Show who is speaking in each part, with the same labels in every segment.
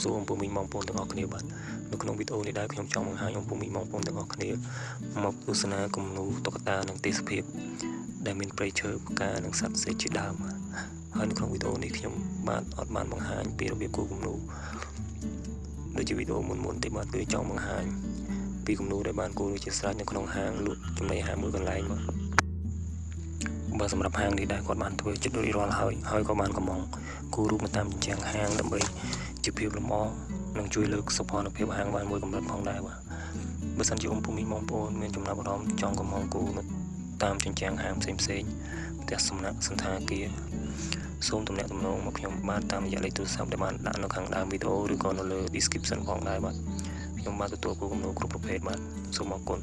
Speaker 1: សួរអំពូមីងបងប្អូនទាំងអស់គ្នាបាទនៅក្នុងវីដេអូនេះដែរខ្ញុំចង់បង្ហាញអំពូមីងបងប្អូនទាំងអស់គ្នាមកទស្សនាគំនូរតុក្កតានិងទេសភាពដែលមានព្រៃឈើផ្កានិងសត្វផ្សេងជាដើមហើយនៅក្នុងវីដេអូនេះខ្ញុំបាទអត់បានបង្ហាញពីរបៀបគូរគំនូរដូចជាវីដេអូមុនទេបាទគឺចង់បង្ហាញពីគំនូរដែលបានគូរជាស្រេចនៅក្នុងហាងលក់ចំណីអាហារមួយកន្លែងបាទសម្រាប់ហាងនេះដែរគាត់បានធ្វើចិត្តរួចរាល់ហើយក៏បានកំងគូររូបមកតាមជញ្ជាំងហាងដើម្បីជាភាពលម្អនិងជួយលើកសោភ័ណភាពហាងបានមួយកម្រិតផងដែរបាទបើសិនជាអំពូមីងបងប្អូនមានចំណាប់អារម្មណ៍ចង់កំងគូរតាមជញ្ជាំងហាងផ្សេងផ្ទះសំណាក់សន្តាគារសូមទំនាក់ទំនងមកខ្ញុំបានតាមរយៈលេខទូរស័ព្ទដែលបានដាក់នៅខាងដើមវីដេអូឬក៏នៅលើ description ផងដែរបាទខ្ញុំបានទទួលគូរគំនូរគ្រប់ប្រភេទបាទសូមអរគុណ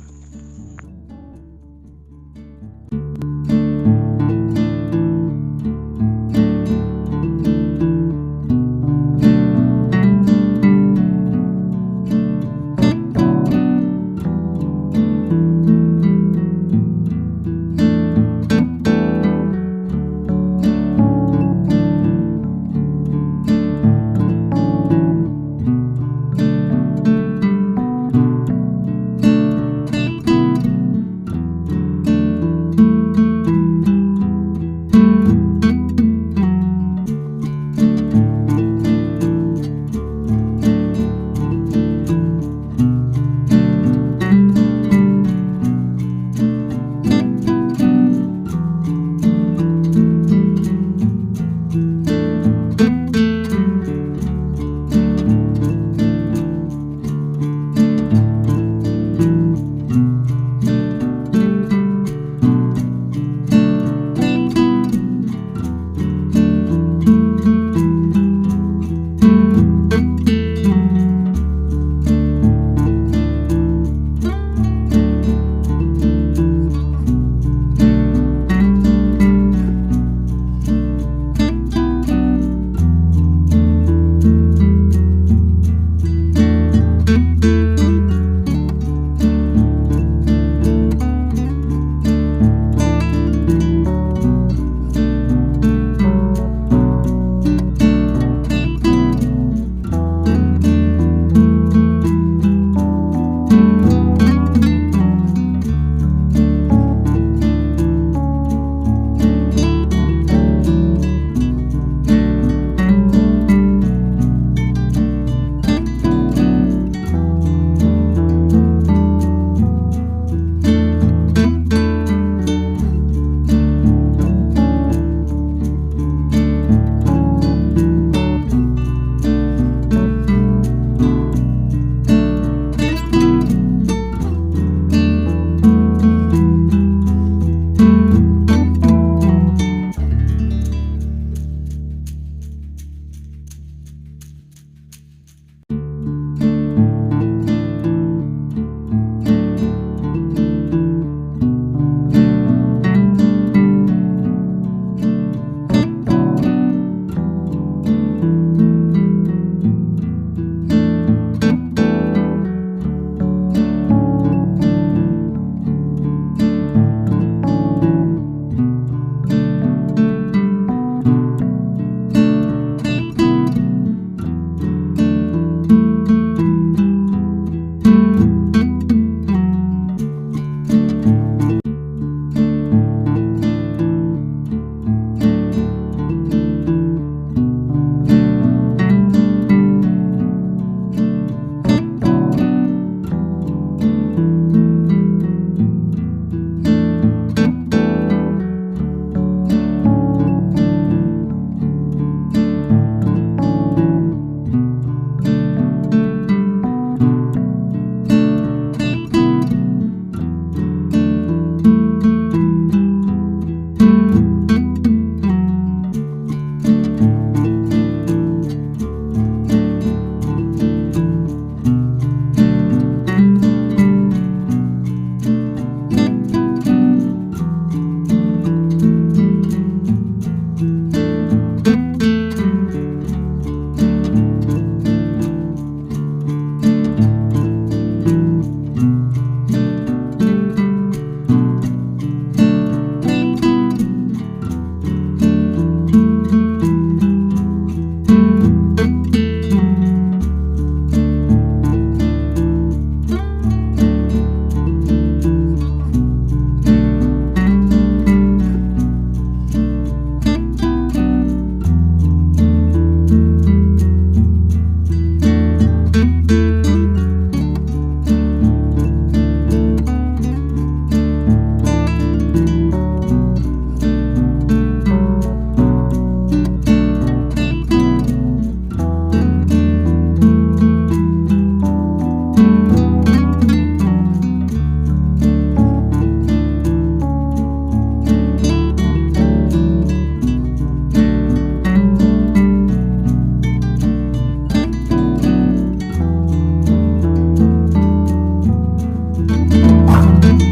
Speaker 2: Thank you.